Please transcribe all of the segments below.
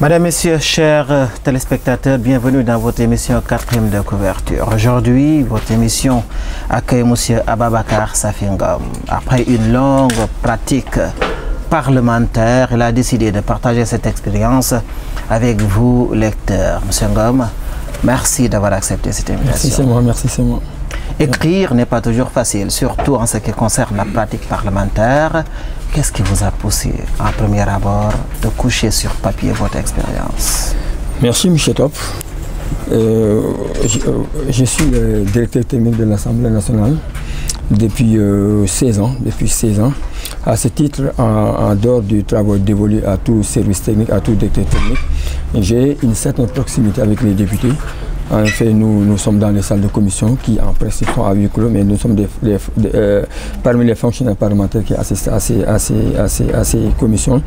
Madame, Messieurs, chers téléspectateurs, bienvenue dans votre émission 4e de couverture. Aujourd'hui, votre émission accueille M. Ababakar Safingom. Après une longue pratique parlementaire, il a décidé de partager cette expérience avec vous, lecteurs. M. Ngom, merci d'avoir accepté cette invitation. Merci, c'est moi, merci, c'est moi. Écrire n'est pas toujours facile, surtout en ce qui concerne la pratique parlementaire. Qu'est-ce qui vous a poussé, en premier abord, de coucher sur papier votre expérience? Merci, M. Top. Je suis le directeur technique de l'Assemblée nationale depuis 16 ans. À ce titre, en dehors du travail dévolu à tout service technique, à tout directeur technique, j'ai une certaine proximité avec les députés. En fait, nous sommes dans les salles de commission qui en principe sont à huis clos, mais nous sommes parmi les fonctionnaires parlementaires qui assistent à ces commissions.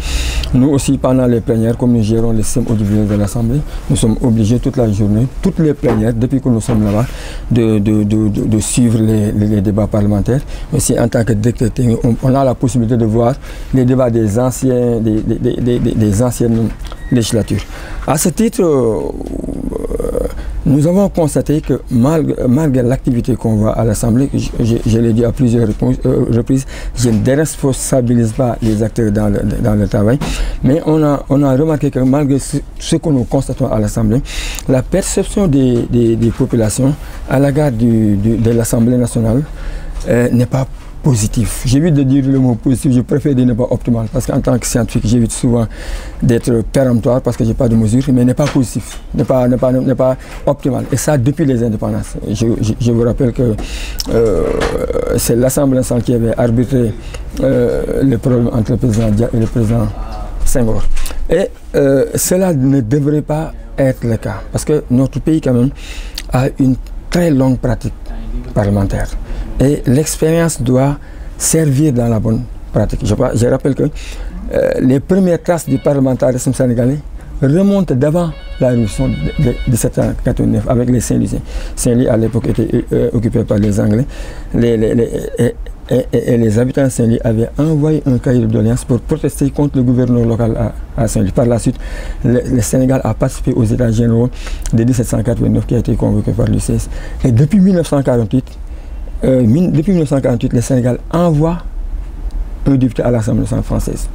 Nous aussi, pendant les plénières, comme nous gérons le système audiovisuel de l'Assemblée, nous sommes obligés toute la journée, toutes les plénières, depuis que nous sommes là-bas, de suivre les débats parlementaires. Mais si en tant que directeur technique, on a la possibilité de voir les débats des anciennes législatures. À ce titre, nous avons constaté que malgré l'activité qu'on voit à l'Assemblée, je l'ai dit à plusieurs reprises, je ne déresponsabilise pas les acteurs dans le travail, mais on a remarqué que malgré ce que nous constatons à l'Assemblée, la perception des populations à l'égard de l'Assemblée nationale n'est pas positif. J'évite de dire le mot positif, je préfère dire n'est pas optimal, parce qu'en tant que scientifique, j'évite souvent d'être péremptoire parce que je n'ai pas de mesure, mais n'est pas positif, n'est pas optimal. Et ça depuis les indépendances. Je vous rappelle que c'est l'Assemblée nationale qui avait arbitré le problème entre le président Dia et le président Senghor. Et cela ne devrait pas être le cas, parce que notre pays quand même a une très longue pratique parlementaire. Et l'expérience doit servir dans la bonne pratique. Je rappelle que les premières traces du parlementarisme sénégalais remontent d'avant la révolution de 1789 avec les Saint-Louisiens. Saint-Louis à l'époque était occupé par les Anglais. Et les habitants de Saint-Louis avaient envoyé un cahier de doléances pour protester contre le gouverneur local à Saint-Louis. Par la suite, le Sénégal a participé aux États généraux de 1789 qui a été convoqué par l'UCS. Et depuis 1948, le Sénégal envoie un député à l'Assemblée nationale française.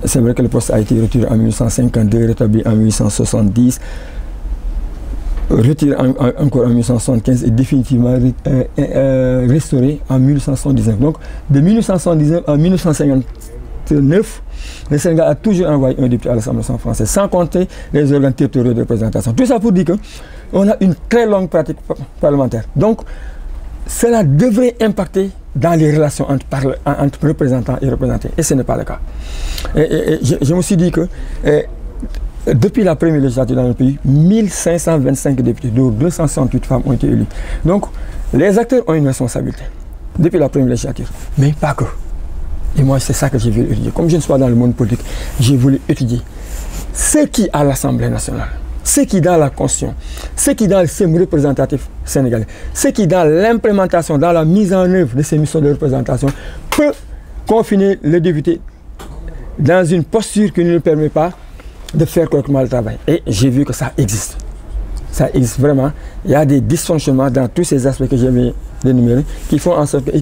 C'est vrai que le poste a été retiré en 1852, rétabli en 1870, retiré encore en 1875 et définitivement restauré en 1879. Donc, de 1879 à 1959, le Sénégal a toujours envoyé un député à l'Assemblée nationale française, sans compter les organes territoriaux de représentation. Tout ça pour dire qu'on a une très longue pratique parlementaire. Donc, cela devrait impacter dans les relations entre représentants et représentés. Et ce n'est pas le cas. Et je me suis dit que depuis la première législature dans le pays, 1525 députés, dont 268 femmes ont été élues. Donc, les acteurs ont une responsabilité depuis la première législature, mais pas que. Et moi, c'est ça que j'ai voulu étudier. Comme je ne suis pas dans le monde politique, j'ai voulu étudier ce qui à l'Assemblée nationale, ce qui dans la Constitution, ce qui dans le système représentatif sénégalais, ce qui dans l'implémentation, dans la mise en œuvre de ces missions de représentation peut confiner le député dans une posture qui ne lui permet pas de faire correctement le travail. Et j'ai vu que ça existe. Ça existe vraiment. Il y a des dysfonctionnements dans tous ces aspects que j'ai énumérés qui font en sorte que...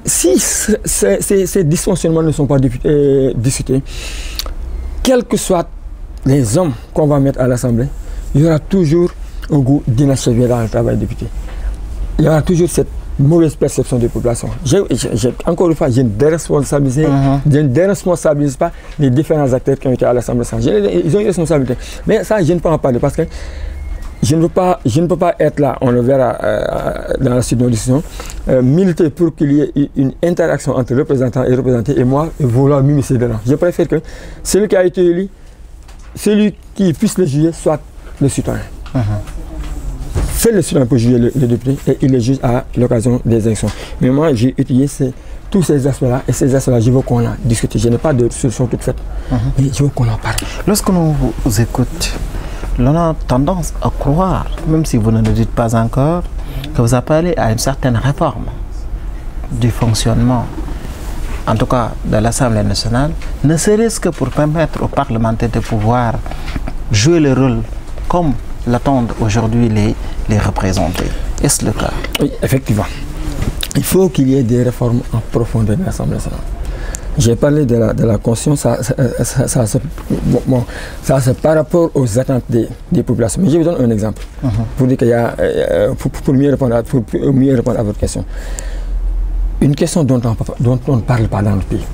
si ces dysfonctionnements ne sont pas discutés, quels que soient les hommes qu'on va mettre à l'Assemblée, il y aura toujours un goût d'inachevé dans le travail député. Il y aura toujours cette mauvaise perception des populations. Encore une fois, je ne déresponsabilise pas les différents acteurs qui ont été à l'Assemblée nationale. Ils ont une responsabilité. Mais ça, je ne peux en parler parce que je ne peux pas être là, on le verra dans la suite de nos discussions, militer pour qu'il y ait une interaction entre représentants et représentés et moi, vouloir m'immiscer dedans. Je préfère que celui qui a été élu, celui qui puisse le juger, soit le citoyen. C'est le citoyen pour juger le député et il le juge à l'occasion des élections. Mais moi, j'ai étudié tous ces aspects-là et ces aspects-là, je veux qu'on en discute. Je n'ai pas de solution toute faite, mais je veux qu'on en parle. Lorsque nous vous écoute, l'on a tendance à croire, même si vous ne le dites pas encore, que vous appelez à une certaine réforme du fonctionnement en tout cas de l'Assemblée nationale, ne serait-ce que pour permettre aux parlementaires de pouvoir jouer le rôle comme l'attendent aujourd'hui les représentants. Est-ce le cas? Oui, effectivement. Il faut qu'il y ait des réformes en profondeur de l'Assemblée nationale. J'ai parlé de la Constitution, c'est par rapport aux attentes des populations. Mais je vous donne un exemple pour dire qu'il y a, pour mieux répondre à votre question. Une question dont on ne parle pas dans le pays.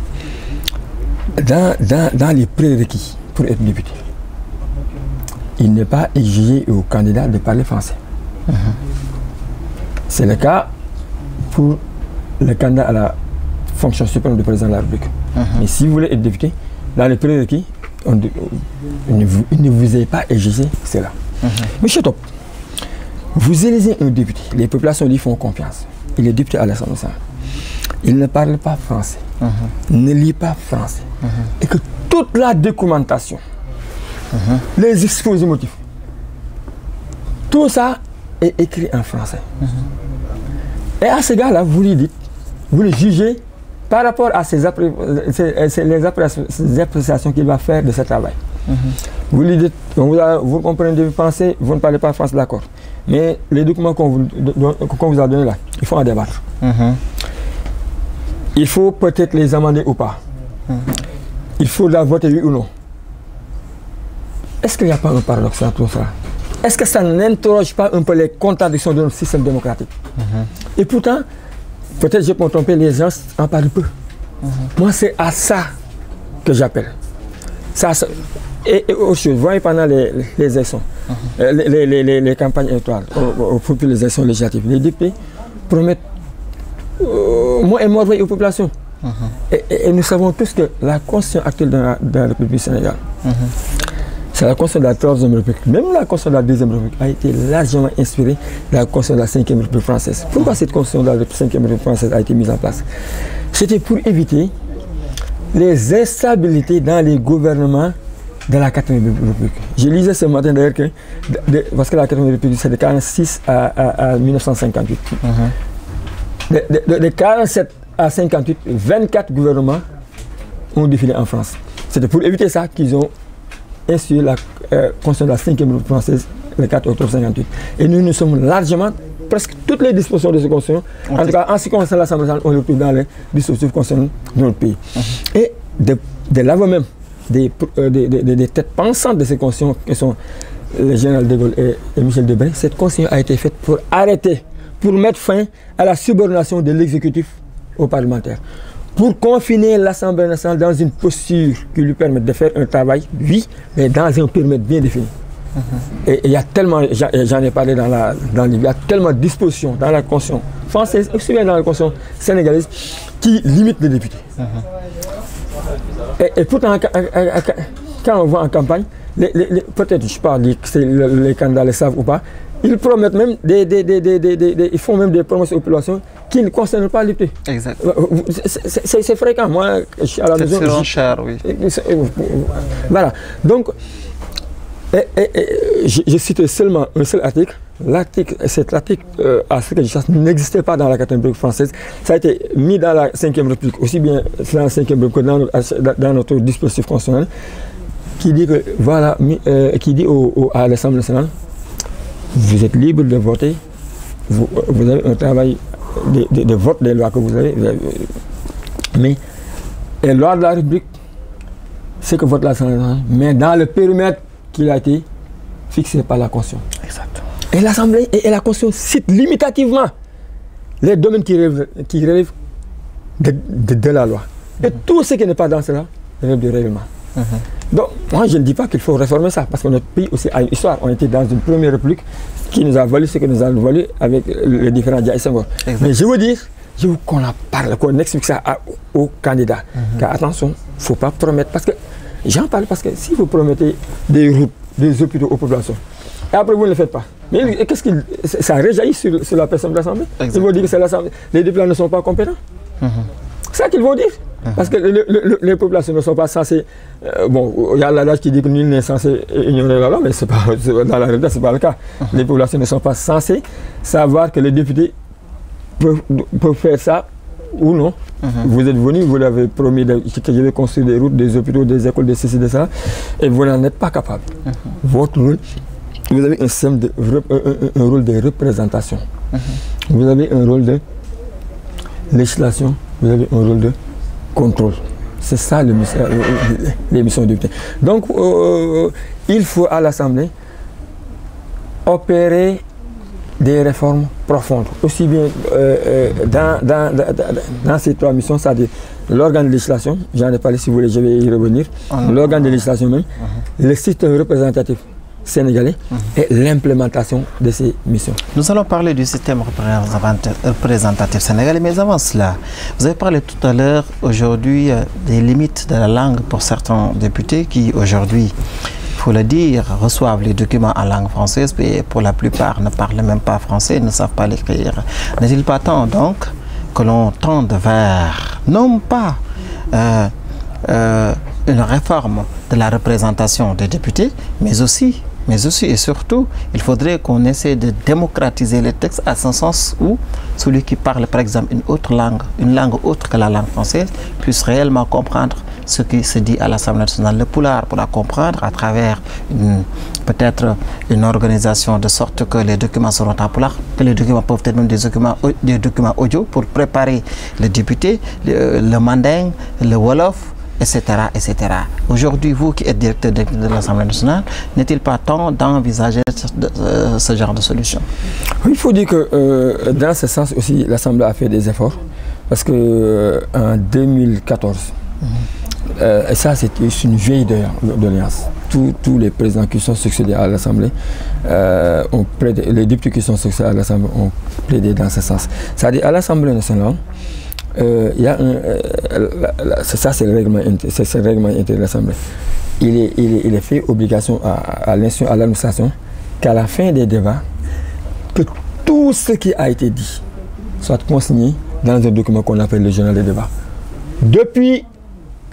Dans les prérequis pour être député, il n'est pas exigé aux candidats de parler français. C'est le cas pour le candidat à la fonction suprême du président de la République. Mais si vous voulez être député, dans les prérequis, il ne vous est pas exigé cela. Monsieur Top, vous élisez un député, les populations lui font confiance. Il est député à l'Assemblée nationale. Il ne parle pas français, ne lit pas français. Et que toute la documentation, les exposés motifs, tout ça est écrit en français. Et à ce gars-là, vous lui dites, vous le jugez par rapport à les appréciations qu'il va faire de ce travail. Vous lui dites, vous comprenez, vous pensez, vous ne parlez pas français, d'accord. Mais les documents qu'on vous a donnés là, il faut en débattre. Il faut peut-être les amender ou pas. Il faut la voter oui ou non. Est-ce qu'il n'y a pas un paradoxe dans tout ça? Est-ce que ça n'interroge pas un peu les contradictions de notre système démocratique? Et pourtant, peut-être je peux me tromper, les gens en parlent peu. Moi, c'est à ça que j'appelle. Et autre chose, voyez pendant les élections, les campagnes électorales, pour les élections législatives, les députés promettent moins et moins aux populations. Et nous savons tous que la constitution actuelle de la République du Sénégal, c'est la constitution de la 3e République. Même la constitution de la 2e République a été largement inspirée de la constitution de la 5e République française. Pourquoi cette constitution de la 5e République française a été mise en place? C'était pour éviter les instabilités dans les gouvernements de la 4e République. Je lisais ce matin d'ailleurs que, parce que la 4e République c'est de 1946 à 1958. De 47 à 58, 24 gouvernements ont défilé en France. C'était pour éviter ça qu'ils ont institué la constitution de la 5e République française le 4 octobre 58. Et nous sommes largement, presque toutes les dispositions de cette constitution, en tout cas en ce qui concerne l'Assemblée nationale, on le trouve dans les dispositifs concernant notre pays. Et de l'avant même des têtes pensantes de ces constitutions, qui sont le général de Gaulle et Michel Debré, cette constitution a été faite pour arrêter, pour mettre fin à la subordination de l'exécutif aux parlementaires, pour confiner l'Assemblée nationale dans une posture qui lui permette de faire un travail, oui, mais dans un périmètre bien défini. Et il y a tellement, j'en ai parlé dans le livre, il y a tellement de dispositions dans la Constitution française, aussi bien dans la Constitution sénégalaise, qui limitent les députés. Et pourtant, quand on voit en campagne, peut-être, je parle, les candidats le savent ou pas, ils promettent même ils font même des promesses aux populations qui ne concernent pas les députés. Exact. C'est fréquent. Moi, je suis à la maison. C'est cher, oui. Voilà. Donc, je cite seulement un seul article. Cet article, à ce que je sache, n'existait pas dans la 4e République française. Ça a été mis dans la 5e République, aussi bien dans la 5e République que dans notre dispositif constitutionnel, qui dit que, voilà, qui dit à l'Assemblée nationale, vous êtes libre de voter, vous avez un travail de vote des lois que vous avez, mais les lois de la République, c'est que vote l'Assemblée nationale, mais dans le périmètre qui a été fixé par la Constitution. Exact. Et l'Assemblée et la Constitution citent limitativement les domaines qui relèvent de la loi. Et tout ce qui n'est pas dans cela relève du règlement. Donc, moi, je ne dis pas qu'il faut réformer ça, parce que notre pays aussi a une histoire. On était dans une première république qui nous a valu ce que nous avons valu avec les différents Dia et Senghor. Mais je veux dire, je veux qu'on en parle, qu'on explique ça aux candidats. Car attention, il ne faut pas promettre, parce que j'en parle parce que si vous promettez des routes, des hôpitaux aux populations, et après vous ne le faites pas, mais qu'est-ce que ça réjaillit sur la personne de l'Assemblée? Ils vont dire que les députés ne sont pas compétents. C'est ça qu'ils vont dire. Parce que les populations ne sont pas censées... bon, il y a l'adage qui dit que nul n'est censé ignorer la loi, mais dans la réalité, ce n'est pas le cas. Les populations ne sont pas censées savoir que les députés peuvent faire ça ou non. Vous êtes venu, vous l'avez promis que je vais construire des routes, des hôpitaux, des écoles, des ceci, de ça, et vous n'en êtes pas capable. Votre rôle, vous avez un rôle de représentation. Vous avez un rôle de législation, vous avez un rôle de contrôle. C'est ça les missions du député. Donc, il faut à l'Assemblée opérer des réformes profondes, aussi bien dans ces 3 missions, c'est-à-dire l'organe de législation, j'en ai parlé si vous voulez, je vais y revenir, l'organe de législation même, le système représentatif sénégalais et l'implémentation de ces missions. Nous allons parler du système représentatif sénégalais, mais avant cela, vous avez parlé tout à l'heure aujourd'hui des limites de la langue pour certains députés qui aujourd'hui, il faut le dire, reçoivent les documents en langue française, mais pour la plupart ne parlent même pas français, ne savent pas l'écrire. N'est-il pas temps donc que l'on tende vers, non pas une réforme de la représentation des députés, mais aussi et surtout, il faudrait qu'on essaie de démocratiser les textes à ce sens où celui qui parle par exemple une langue autre que la langue française, puisse réellement comprendre ce qui se dit à l'Assemblée nationale. Le pulaar pour la comprendre à travers peut-être une organisation de sorte que les documents seront en pulaar, que les documents peuvent être même des documents audio pour préparer les députés, le manding, le wolof, etc. etc. Aujourd'hui, vous qui êtes directeur de l'Assemblée nationale, n'est-il pas temps d'envisager ce genre de solution? Il faut dire que dans ce sens aussi, l'Assemblée a fait des efforts parce que en 2014, et ça c'est une vieille doléance, tous les présidents qui sont succédés à l'Assemblée, les députés qui sont succédés à l'Assemblée ont plaidé dans ce sens. C'est-à-dire à l'Assemblée nationale, il y a ça c'est le règlement intérieur de l'Assemblée. Il est fait obligation à l'administration qu'à la fin des débats, que tout ce qui a été dit soit consigné dans un document qu'on appelle le journal des débats. Depuis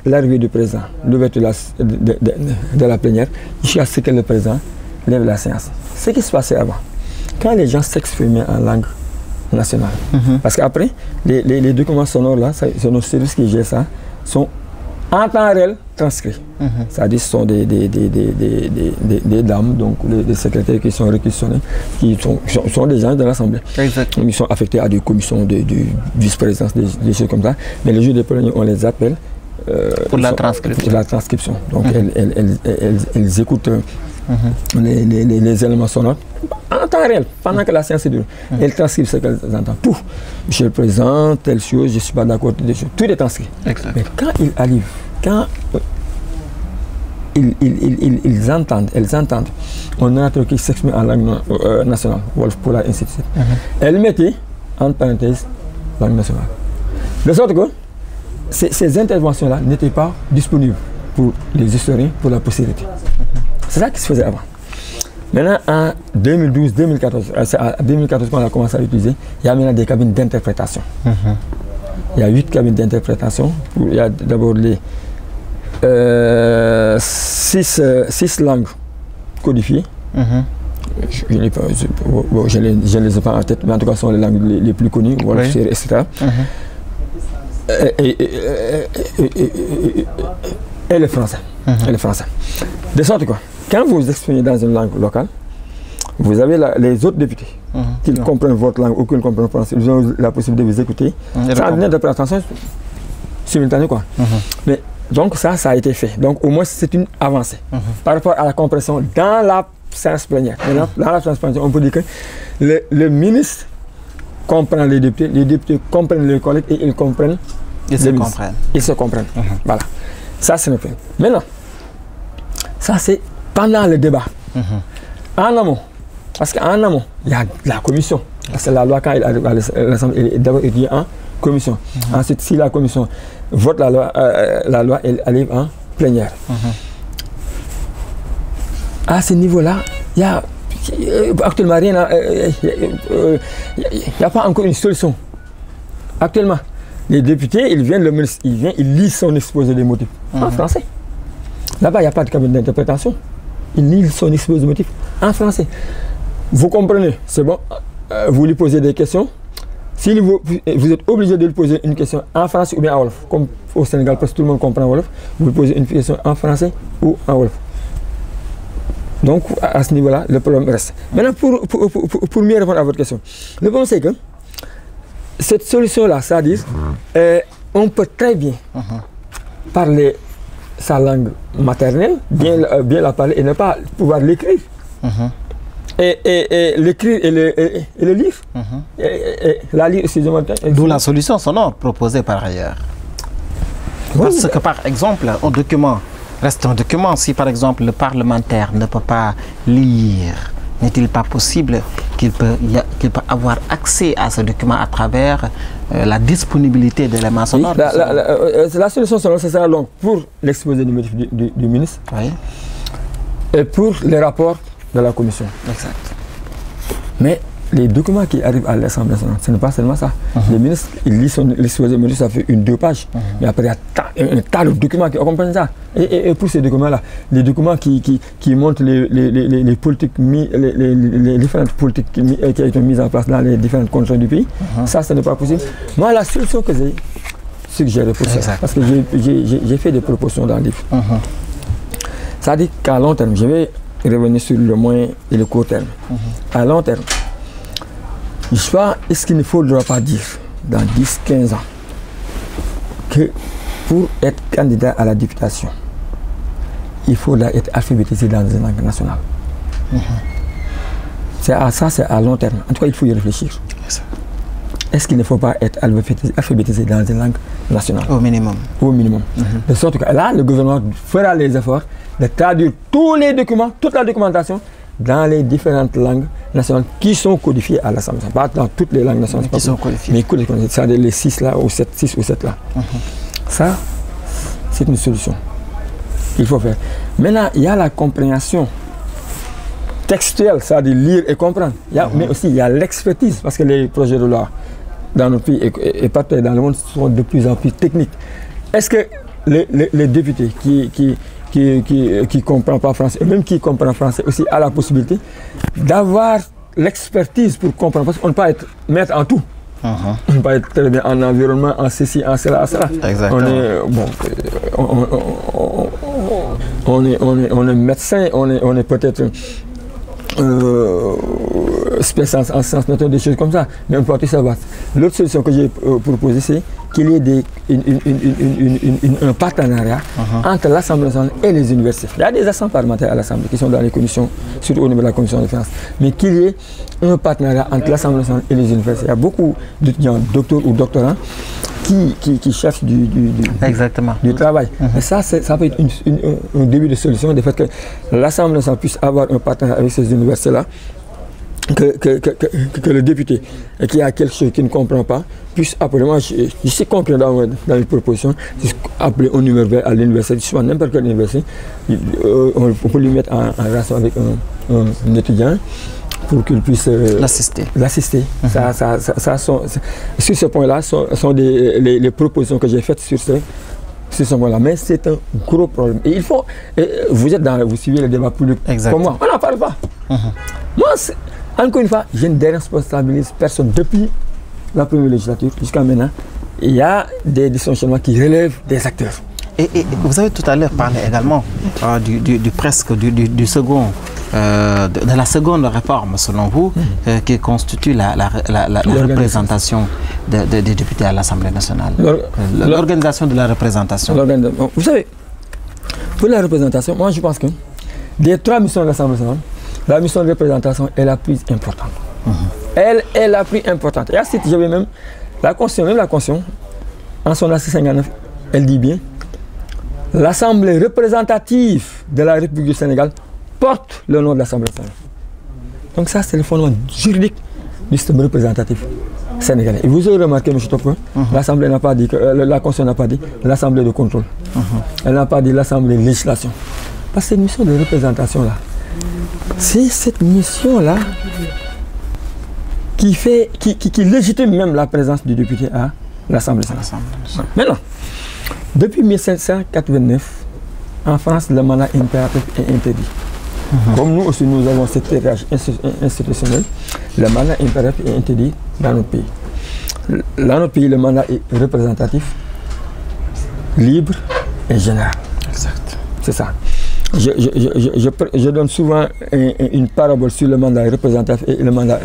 l'arrivée du président, l'ouverture de la plénière, jusqu'à ce que le président lève la séance. Ce qui se passait avant, quand les gens s'exprimaient en langue nationale, parce qu'après, les documents sonores là, c'est nos services qui gèrent ça, sont en temps réel transcrits. C'est-à-dire ce sont des dames, donc des secrétaires qui sont réquisitionnés, qui sont des gens de l'Assemblée. Ils sont affectés à des commissions de vice-présidence, des choses comme ça. Mais les juges de plénière, on les appelle pour la transcription. Pour la transcription. Donc elles écoutent les éléments sonores en temps réel, pendant que la séance dure. Elles transcrivent ce qu'elles entendent. Tout. Monsieur le Président, telle chose, je ne suis pas d'accord, tout est transcrit. Mais quand ils arrivent, quand elles entendent un orateur qui s'exprime en langue nationale, Wolf pour la ainsi de suite, elles mettaient en parenthèse langue nationale. De sorte que ces interventions-là n'étaient pas disponibles pour les historiens, pour la postérité. C'est ça qui se faisait avant. Maintenant, en 2012-2014, c'est en 2014 qu'on a commencé à l'utiliser, il y a maintenant des cabines d'interprétation. Il y a 8 cabines d'interprétation. Il y a d'abord les 6 langues codifiées. Je ne les ai pas en tête, mais en tout cas, ce sont les langues les plus connues, Wolof, etc. Et le français. Et le français. De sorte que, quand vous vous exprimez dans une langue locale, vous avez les autres députés qui comprennent votre langue ou qui ne comprennent pas français, ils ont la possibilité de vous écouter. C'est une interprétation simultanée, quoi. Mais donc ça a été fait. Donc au moins c'est une avancée par rapport à la compréhension dans la séance plénière. Maintenant, dans la séance plénière, on peut dire que le ministre comprend les députés comprennent les collègues et ils comprennent Ils se comprennent. Voilà. Ça c'est le fait. Maintenant, ça c'est pendant le débat. En amont, parce qu'en amont, il y a la commission. Parce que la loi, quand elle arrive à l'Assemblée, elle est d'abord étudiée en commission. Ensuite, si la commission vote la loi, elle arrive en plénière. À ce niveau-là, il y a actuellement rien. Il n'y a pas encore une solution. Actuellement, les députés, ils viennent, le ministre, il lit son exposé des motifs en français. Là-bas, il n'y a pas de cabinet d'interprétation. Il lit son exposé des motifs en français. Vous comprenez, c'est bon. Vous lui posez des questions. Si vous êtes obligé de lui poser une question en français ou bien en wolof, comme au Sénégal, parce que tout le monde comprend wolof, vous lui posez une question en français ou en wolof. Donc, à ce niveau-là, le problème reste. Maintenant, pour mieux répondre à votre question, le problème, c'est que cette solution-là, c'est-à-dire, on peut très bien parler sa langue maternelle, bien la parler et ne pas pouvoir l'écrire. Et l'écrire et le lire. Et la lire, excusez-moi. D'où la solution sonore proposée par ailleurs. Parce que, par exemple, un document reste un document. Si, par exemple, le parlementaire ne peut pas lire, n'est-il pas possible qu'il peut avoir accès à ce document à travers la disponibilité d'éléments sonores? La solution sonore, ce sera donc pour l'exposé du motif du ministre et pour les rapports de la commission. Exact. Mais les documents qui arrivent à l'Assemblée nationale, ce n'est pas seulement ça. Le ministre, il lit l'exposé du motif, ça fait 2 pages. Mais après, il y a un tas de documents qui accompagnent ça. Et pour ces documents-là, les documents qui montrent les politiques, les différentes politiques qui ont été mises en place dans les différentes conditions du pays, ça, ce n'est pas possible. Moi, la solution que j'ai suggérée pour ça, parce que j'ai fait des propositions dans le livre, ça dit qu'à long terme, je vais revenir sur le moyen et le court terme. À long terme, est-ce qu'il ne faudra pas dire dans 10-15 ans que pour être candidat à la députation, il faudra être alphabétisé dans une langue nationale? Ça, c'est à long terme. En tout cas, il faut y réfléchir. Est-ce qu'il ne faut pas être alphabétisé dans une langue nationale? Au minimum. Au minimum. De sorte que là, le gouvernement fera les efforts de traduire tous les documents, toute la documentation dans les différentes langues nationales qui sont codifiées à l'Assemblée. Pas dans toutes les langues nationales. Qui sont codifiées. Mais c'est-à-dire les 6 là, ou 6 ou 7 là. Ça, c'est une solution qu'il faut faire. Maintenant, il y a la compréhension textuelle, c'est-à-dire lire et comprendre. Mais aussi, il y a l'expertise, parce que les projets de loi dans notre pays et partout dans le monde sont de plus en plus techniques. Est-ce que les députés qui ne comprennent pas français, et même qui comprennent français aussi, a la possibilité d'avoir l'expertise pour comprendre, parce qu'on ne peut pas être maître en tout. On ne peut pas être très bien en environnement, en ceci, en cela, en cela. Exactement. On est médecin, on est peut-être spécialiste en sciences naturelles, des choses comme ça, mais on peut pas tout savoir. L'autre solution que j'ai proposée, c'est qu'il y ait un partenariat entre l'Assemblée nationale et les universités. Il y a des assemblées parlementaires à l'Assemblée qui sont dans les commissions, surtout au niveau de la commission des finances, mais qu'il y ait un partenariat entre l'Assemblée nationale et les universités. Il y a beaucoup d'étudiants, docteurs ou doctorants, qui cherchent du travail. Et ça peut être un début de solution, de fait que l'Assemblée nationale puisse avoir un partenariat avec ces universités-là, que le député qui a quelque chose qu'il ne comprend pas puisse appeler. Moi, je suis concret dans les propositions, appeler un numéro vert à l'université, soit n'importe quelle université, on peut lui mettre en relation avec un étudiant pour qu'il puisse l'assister. Sur ce point-là, sont les propositions que j'ai faites sur ce point-là. Mais c'est un gros problème. Et il faut. Vous suivez le débat public comme moi. On n'en parle pas. Moi, encore une fois, je ne déresponsabilise personne. Depuis la première législature jusqu'à maintenant, il y a des dysfonctionnements qui relèvent des acteurs. Et vous avez tout à l'heure parlé également du second, de la seconde réforme, selon vous, qui constitue la représentation des députés à l'Assemblée nationale. L'organisation de la représentation. Vous savez, pour la représentation, moi je pense que des 3 missions de l'Assemblée nationale, la mission de représentation est la plus importante. Elle est la plus importante. Et à ce titre, j'avais même la Constitution, en son article 59, elle dit bien: l'Assemblée représentative de la République du Sénégal porte le nom de l'Assemblée nationale. Donc ça, c'est le fondement juridique du système représentatif sénégalais. Et vous avez remarqué, M. Topin, l'Assemblée n'a pas dit, la Constitution n'a pas dit l'Assemblée de contrôle. Elle n'a pas dit l'Assemblée de législation. Parce que cette mission de représentation-là, c'est cette mission-là qui légitime même la présence du député à l'Assemblée nationale. Maintenant, depuis 1789, en France, le mandat impératif est interdit. Comme nous aussi, nous avons cet héritage institutionnel, le mandat impératif est interdit dans notre pays. Dans notre pays, le mandat est représentatif, libre et général. Exact. C'est ça. Je donne souvent une parabole sur le mandat représentatif et le mandat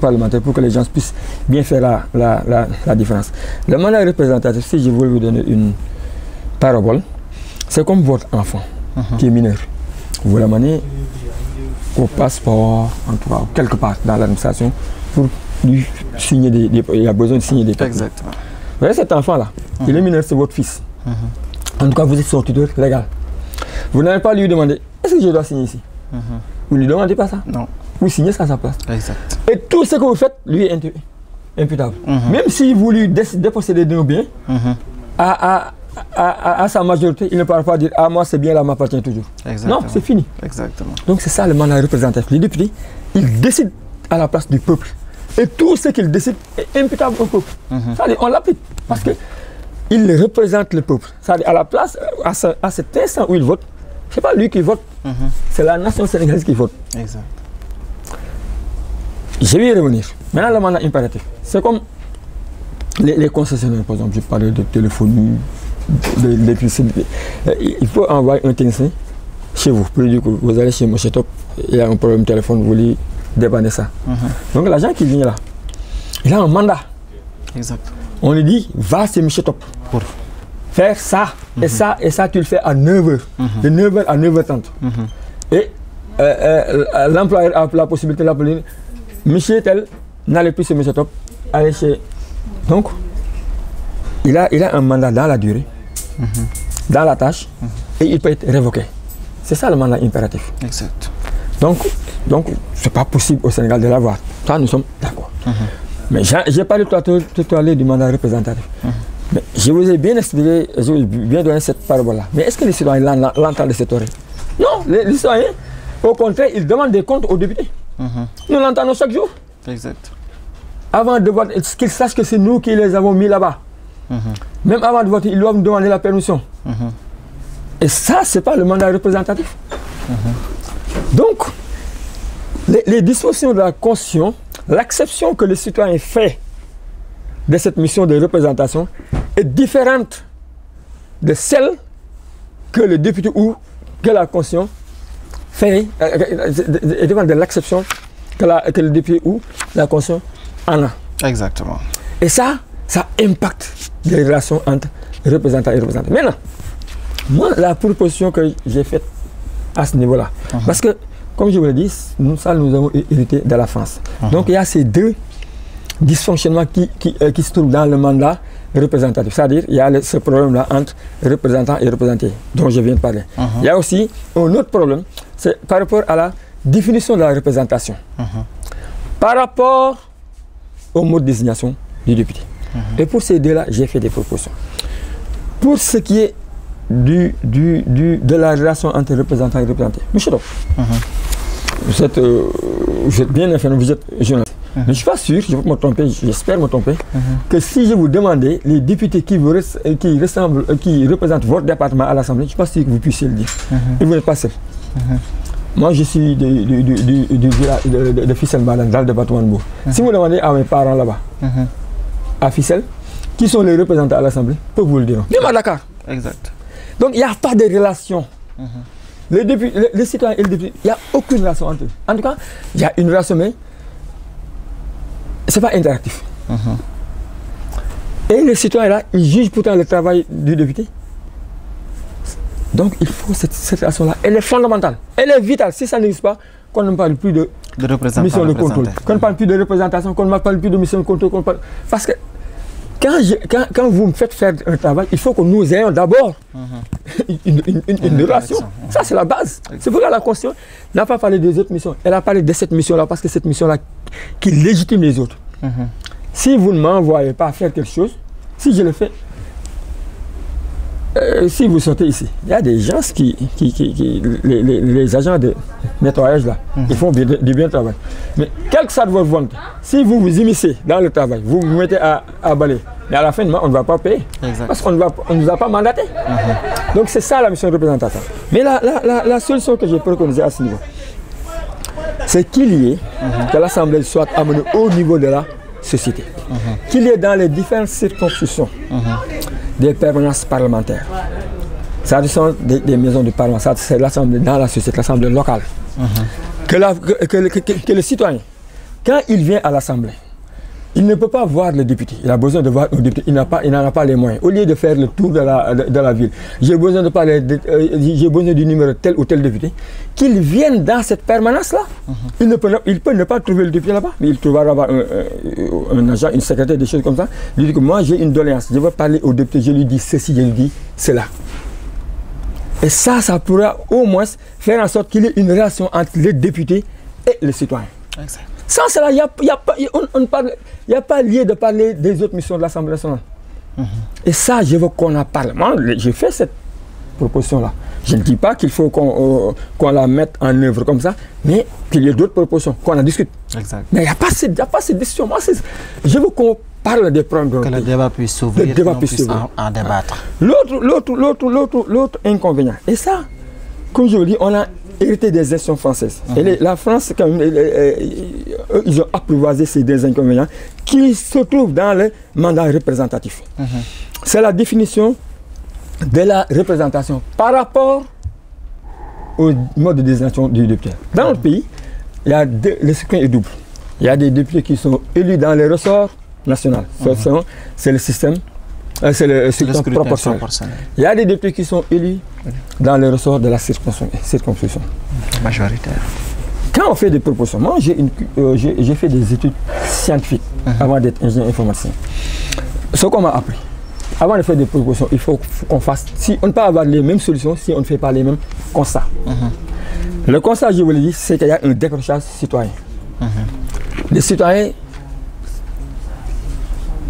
parlementaire pour que les gens puissent bien faire la différence. Le mandat représentatif, si je veux vous donner une parabole, c'est comme votre enfant qui est mineur. Vous l'amenez au passeport, en tout cas, quelque part dans l'administration, pour lui signer il a besoin de signer des papiers. Exactement. Vous voyez cet enfant-là, il est mineur, c'est votre fils. En tout cas, vous êtes son tuteur légal. Vous n'allez pas lui demander, est-ce que je dois signer ici? Vous ne lui demandez pas ça? Non. Vous signez ça à sa place. Exact. Et tout ce que vous faites, lui est imputable. Même si vous lui dépossédez de nos biens, à sa majorité, il ne peut pas dire, ah moi c'est bien là, m'appartient toujours. Exactement. Non, c'est fini. Exactement. Donc c'est ça le mandat représentatif. Les députés, ils décident à la place du peuple. Et tout ce qu'ils décident est imputable au peuple. C'est-à-dire, on l'applique. Parce qu'il représente le peuple. C'est-à-dire, à la place, à cet instant où il vote, ce n'est pas lui qui vote, c'est la nation sénégalaise qui vote. Exact. Je vais y revenir. Maintenant, le mandat impératif. C'est comme les concessionnaires, par exemple, je parlais de téléphonie, d'électricité. Il faut envoyer un technicien chez vous. Pour lui dire que vous allez chez Monsieur Top, il a un problème de téléphone, vous lui dépannez ça. Donc l'agent qui vient là, il a un mandat. Exact. On lui dit, va chez Monsieur Top Pour faire ça, et ça, tu le fais à 9h. De 9h à 9h30. Et l'employeur a la possibilité d'appeler Monsieur tel, n'allez plus chez Monsieur Top, allez chez. Donc, il a un mandat dans la durée, dans la tâche, et il peut être révoqué. C'est ça le mandat impératif. Exact. Donc c'est pas possible au Sénégal de l'avoir. Ça, nous sommes d'accord. Mais j'ai parlé tout à l'heure du mandat représentatif. Mais je vous ai bien expliqué, je vous ai bien donné cette parabole-là. Mais est-ce que les citoyens l'entendent de cette oreille? Non, les citoyens, au contraire, ils demandent des comptes aux députés. Nous l'entendons chaque jour. Exact. Avant de voter, qu'ils sachent que c'est nous qui les avons mis là-bas. Même avant de voter, ils doivent nous demander la permission. Et ça, ce n'est pas le mandat représentatif. Donc, les dispositions de la Constitution, l'acception que le citoyen fait de cette mission de représentation est différente de celle que le député ou que la Constitution fait, est différente de l'acception que le député ou la Constitution en a. Exactement. Et ça impacte les relations entre représentants et représentants. Maintenant, moi, la proposition que j'ai faite à ce niveau-là, parce que, comme je vous l'ai dit, nous avons hérité de la France. Donc, il y a ces deux dysfonctionnements qui se trouvent dans le mandat représentatif. C'est-à-dire, il y a ce problème-là entre représentants et représentés, dont je viens de parler. Il y a aussi un autre problème, c'est par rapport à la définition de la représentation. Par rapport au mode de désignation du député. Et pour ces deux-là, j'ai fait des propositions. Pour ce qui est de la relation entre représentants et représentés, Monsieur Top, vous êtes bien informé, vous êtes journaliste. Mais je ne suis pas sûr, je vais me tromper, j'espère me tromper, que si je vous demandais les députés qui représentent votre département à l'Assemblée, je ne suis pas sûr que vous puissiez le dire. Et vous n'êtes pas seul. Moi, je suis de Fissel dans le département de Bourg. Si vous demandez à mes parents là-bas, à Fissel, qui sont les représentants à l'Assemblée, peuvent vous le dire. Même à Dakar. Exact. Donc, il n'y a pas de relation. Les citoyens et les députés, il n'y a aucune relation entre eux. En tout cas, il y a une relation, mais ce n'est pas interactif. Et les citoyens là, ils jugent pourtant le travail du député. Donc, il faut cette relation-là. Elle est fondamentale. Elle est vitale. Si ça n'existe pas, qu'on ne parle plus de mission de contrôle. Qu'on ne parle plus de représentation, qu'on ne parle plus de mission de contrôle. Parce que quand vous me faites faire un travail, il faut que nous ayons d'abord une relation. Ça, c'est la base. C'est pourquoi la Constitution n'a pas parlé des autres missions. Elle a parlé de cette mission-là parce que c'est cette mission-là qui légitime les autres. Si vous ne m'envoyez pas faire quelque chose, si je le fais, si vous sortez ici, il y a des gens les agents de nettoyage là, ils font du bien travail. Mais quel que soit votre volonté, si vous vous immiscez dans le travail, vous vous mettez à balayer, mais à la fin du mois, on ne va pas payer. Parce qu'on ne nous a pas mandaté. Donc c'est ça la mission de représentation. Mais la solution que j'ai préconisée à ce niveau, c'est qu'il y ait que l'Assemblée soit amenée au niveau de la société, qu'il y ait dans les différentes circonscriptions des permanences parlementaires. Ça sont des maisons de parlement, ça c'est l'Assemblée dans la société, l'Assemblée locale. Que le citoyen, quand il vient à l'Assemblée, il ne peut pas voir le député. Il a besoin de voir un député. Il n'en a pas les moyens. Au lieu de faire le tour de la ville, j'ai besoin du numéro tel ou tel député, qu'il vienne dans cette permanence-là. Il peut ne pas trouver le député là-bas, mais il trouvera là-bas un agent, une secrétaire, des choses comme ça. Il dit que moi j'ai une doléance, je veux parler au député, je lui dis ceci, je lui dis cela. Et ça pourra au moins faire en sorte qu'il y ait une relation entre les députés et les citoyens. Exact. Sans cela, il n'y a pas lieu de parler des autres missions de l'Assemblée nationale. Et ça, je veux qu'on en parle. Moi, j'ai fait cette proposition-là. Je ne dis pas qu'il faut qu'on la mette en œuvre comme ça, mais qu'il y ait d'autres propositions, qu'on en discute. Exact. Mais il n'y a pas cette décision. Moi, je veux qu'on parle des problèmes. Que le débat puisse s'ouvrir, qu'on puisse en débattre. L'autre inconvénient, et ça, comme je vous dis, on a hérité des institutions françaises. Et la France, quand même, ils ont apprivoisé ces deux inconvénients qui se trouvent dans le mandat représentatif. C'est la définition de la représentation par rapport au mode de désignation du député. Dans notre pays, le scrutin est double. Il y a des députés qui sont élus dans les ressorts nationaux. C'est le système. C'est le scrutin proportionnel. Il y a des députés qui sont élus dans le ressort de la circonscription. Majoritaire. Quand on fait des propositions, moi j'ai fait des études scientifiques avant d'être ingénieur informaticien. Ce qu'on m'a appris, avant de faire des propositions, il faut qu'on fasse, si on ne peut pas avoir les mêmes solutions si on ne fait pas les mêmes constats. Le constat, je vous l'ai dit, c'est qu'il y a un décrochage citoyen. Les citoyens,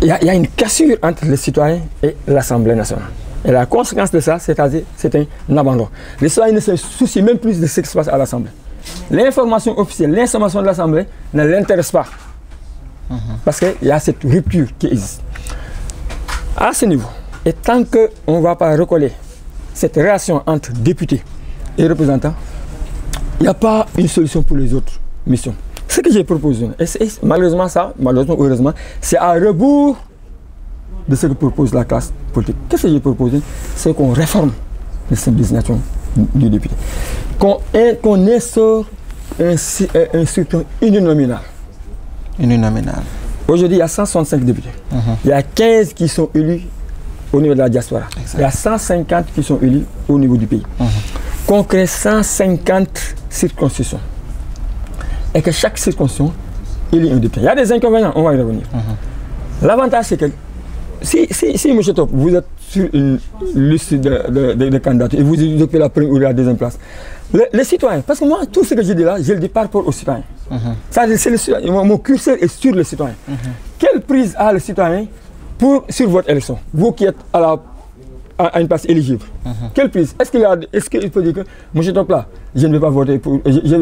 il y a une cassure entre les citoyens et l'Assemblée nationale. Et la conséquence de ça, c'est un abandon. Les citoyens ne se soucient même plus de ce qui se passe à l'Assemblée. L'information officielle, l'information de l'Assemblée ne l'intéresse pas. Parce qu'il y a cette rupture qui existe. À ce niveau, et tant qu'on ne va pas recoller cette relation entre députés et représentants, il n'y a pas une solution pour les autres missions. Ce que j'ai proposé, et malheureusement ou heureusement, c'est à rebours de ce que propose la classe politique. Qu'est-ce que j'ai proposé? C'est qu'on réforme le système de désignation du député. Qu'on instaure un scrutin uninominal. Uninominal. Aujourd'hui, il y a 165 députés. Il y a 15 qui sont élus au niveau de la diaspora. Exact. Il y a 150 qui sont élus au niveau du pays. Qu'on crée 150 circonscriptions. Et que chaque circonscription élit un député. Il y a des inconvénients, on va y revenir. L'avantage, c'est que si M. Top, vous êtes sur une liste de candidatures et vous occupez la première ou la deuxième place, les citoyens, parce que moi, tout ce que je dis là, je le dis par rapport aux citoyens. Mon curseur est sur le citoyen. Quelle prise a le citoyen sur votre élection? Vous qui êtes à une place éligible. Quelle prise? Est-ce qu'il peut dire que M. Top là, je ne vais pas voter pour. Je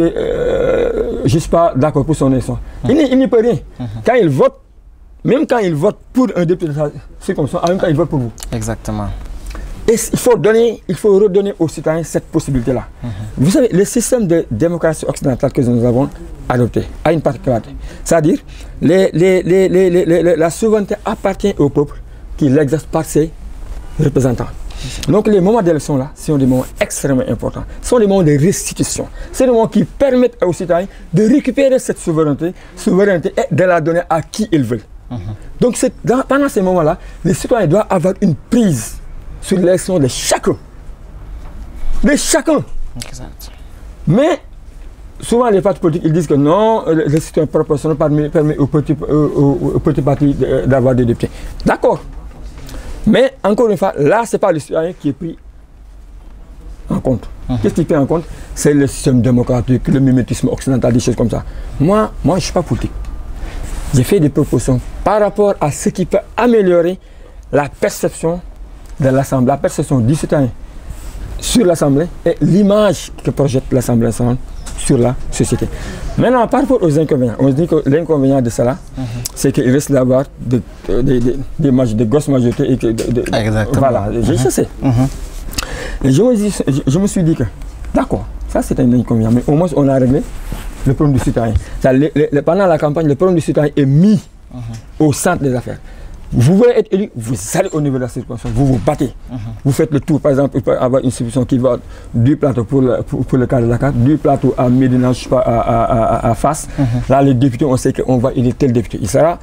ne suis pas d'accord pour son élection. Il n'y peut rien. Quand il vote, même quand il vote pour un député de sa circonscription, en même temps il vote pour vous. Exactement. Et il faut redonner aux citoyens cette possibilité-là. Vous savez, le système de démocratie occidentale que nous avons adopté a une particularité. C'est-à-dire, la souveraineté appartient au peuple qui l'exerce par ses représentants. Donc les moments d'élection là sont des moments extrêmement importants. Ce sont des moments de restitution. C'est des moments qui permettent aux citoyens de récupérer cette souveraineté et de la donner à qui ils veulent. Donc pendant ces moments-là, les citoyens doivent avoir une prise sur l'élection de chacun. De chacun. Exact. Mais souvent les partis politiques ils disent que non, le citoyen proportionnel permet aux petits partis d'avoir des députés. D'accord. Mais encore une fois, là, ce n'est pas le citoyen qui est pris en compte. Qu'est-ce qui est pris en compte? C'est le système démocratique, le mimétisme occidental, des choses comme ça. Moi je ne suis pas politique. J'ai fait des propositions par rapport à ce qui peut améliorer la perception de l'Assemblée, la perception du citoyen sur l'Assemblée et l'image que projette l'Assemblée nationale sur la société. Maintenant, par rapport aux inconvénients, on se dit que l'inconvénient de cela, c'est qu'il risque d'avoir des grosses majorités. Exactement. Voilà, je sais. Et je me suis dit que, d'accord, ça c'est un inconvénient, mais au moins on a réglé le problème du citoyen. Pendant la campagne, le problème du citoyen est mis au centre des affaires. Vous voulez être élu, vous allez au niveau de la circonscription, vous vous battez. Vous faites le tour, par exemple, il peut avoir une solution qui va du plateau pour le cas de Dakar, du plateau à Médina, je sais pas, à Fass. Là, les députés, on sait qu'on va élire tel député. Il sera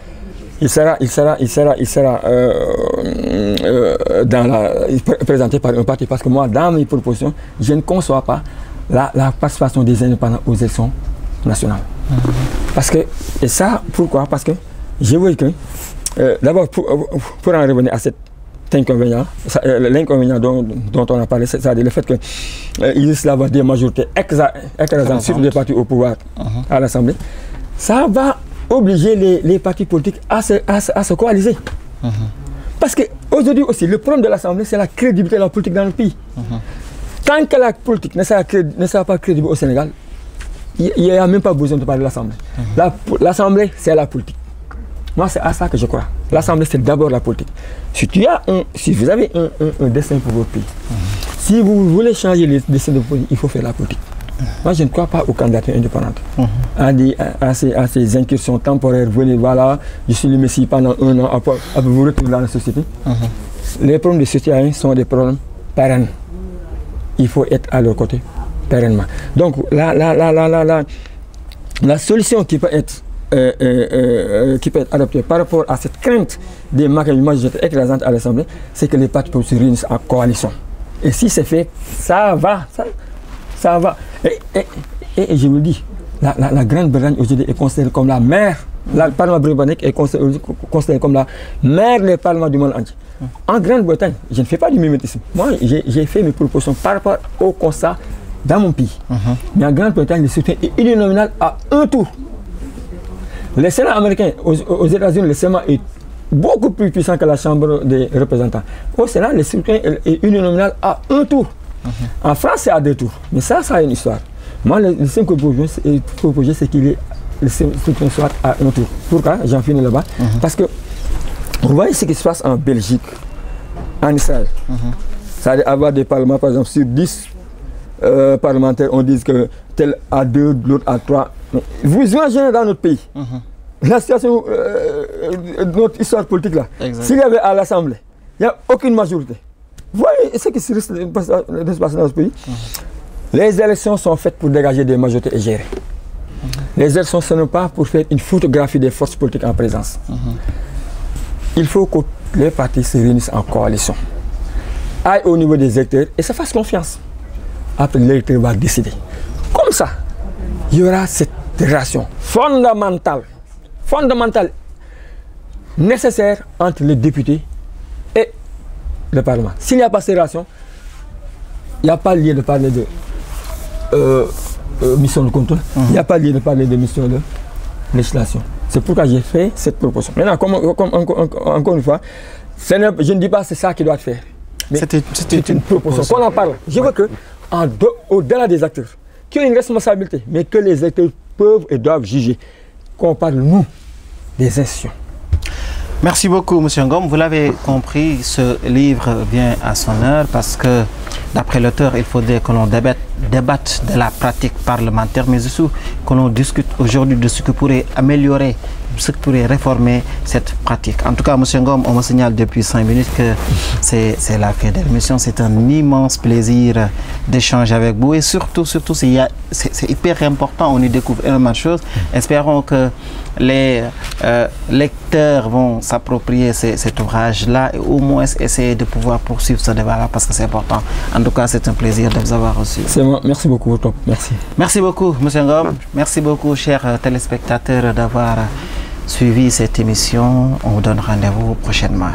présenté par un parti. Parce que moi, dans mes propositions, je ne conçois pas la participation des indépendants aux élections nationales. Parce que, et ça, pourquoi? Parce que je veux que, d'abord, pour en revenir à cet inconvénient, l'inconvénient dont on a parlé, c'est-à-dire le fait qu'il risque d'avoir des majorités écrasantes sur les partis au pouvoir à l'Assemblée, ça va obliger les partis politiques à se coaliser. Parce qu'aujourd'hui aussi, le problème de l'Assemblée, c'est la crédibilité de la politique dans le pays. Tant que la politique ne sera pas crédible au Sénégal, il n'y a même pas besoin de parler de l'Assemblée. L'Assemblée, c'est la politique. Moi, c'est à ça que je crois. L'Assemblée, c'est d'abord la politique. Si vous avez un destin pour votre pays, si vous voulez changer le destin de votre pays, il faut faire la politique. Moi, je ne crois pas aux candidatures indépendantes. À ces incursions temporaires, venez, voilà, je suis le Messie pendant un an, après vous retournez dans la société. Les problèmes des citoyens sont des problèmes pérennes. Il faut être à leur côté, pérennement. Donc, la solution qui peut être adoptée par rapport à cette crainte des majorités écrasantes à l'Assemblée, c'est que les partis peuvent se réunir en coalition. Et si c'est fait, ça va. Et je vous le dis, la Grande-Bretagne aujourd'hui est considérée comme la mère, le Parlement britannique est considéré comme la mère des parlements du monde entier. En Grande-Bretagne, je ne fais pas du mimétisme. Moi, j'ai fait mes propositions par rapport au constat dans mon pays. Mais en Grande-Bretagne, le soutien est uninominal à un tour. Le Sénat américain, aux États-Unis, le Sénat est beaucoup plus puissant que la Chambre des représentants. Au Sénat, le soutien est uninominal à un tour. En France, c'est à 2 tours. Mais ça a une histoire. Moi, le seul que je propose, c'est qu'il ait le soutien soit à un tour. Pourquoi? J'en finis là-bas. Parce que vous voyez ce qui se passe en Belgique, en Israël. C'est-à-dire avoir des parlements, par exemple, sur 10 parlementaires, on dit que tel à 2, l'autre à 3. Vous imaginez dans notre pays, la situation de notre histoire politique là, s'il y avait à l'Assemblée, il n'y a aucune majorité. Vous voyez ce qui se risque de se passer dans notre pays? Les élections sont faites pour dégager des majorités et gérer. Les élections, ce n'est pas pour faire une photographie des forces politiques en présence. Il faut que les partis se réunissent en coalition, aillent au niveau des électeurs et se fassent confiance. Après, l'électeur va décider. Comme ça, il y aura cette relation fondamentale, nécessaire entre les députés et le Parlement. S'il n'y a pas cette relation, il n'y a pas lieu de parler de mission de contrôle, il n'y a pas lieu de parler de mission de législation. C'est pourquoi j'ai fait cette proposition. Maintenant, encore une fois, je ne dis pas que c'est ça qui doit être fait. C'est une proposition. Qu'on en parle. Je veux que, au-delà des acteurs, qu'il y ait une responsabilité, mais que les acteurs peuvent et doivent juger. Qu'on parle, nous, des institutions. Merci beaucoup, M. Ngom. Vous l'avez compris, ce livre vient à son heure parce que, d'après l'auteur, il faudrait que l'on débatte de la pratique parlementaire, mais aussi que l'on discute aujourd'hui de ce qui pourrait améliorer, ce qui pourrait réformer cette pratique. En tout cas, M. Ngom, on me signale depuis 5 minutes que c'est la fin de l'émission. C'est un immense plaisir d'échanger avec vous et surtout, c'est hyper important, on y découvre énormément de choses. Espérons que les lecteurs vont s'approprier cet ouvrage-là et au moins essayer de pouvoir poursuivre ce débat-là parce que c'est important. En tout cas, c'est un plaisir de vous avoir reçu. C'est moi. Merci beaucoup, top. Merci. Merci beaucoup, M. Ngom. Merci beaucoup, chers téléspectateurs, d'avoir suivi cette émission. On vous donne rendez-vous prochainement.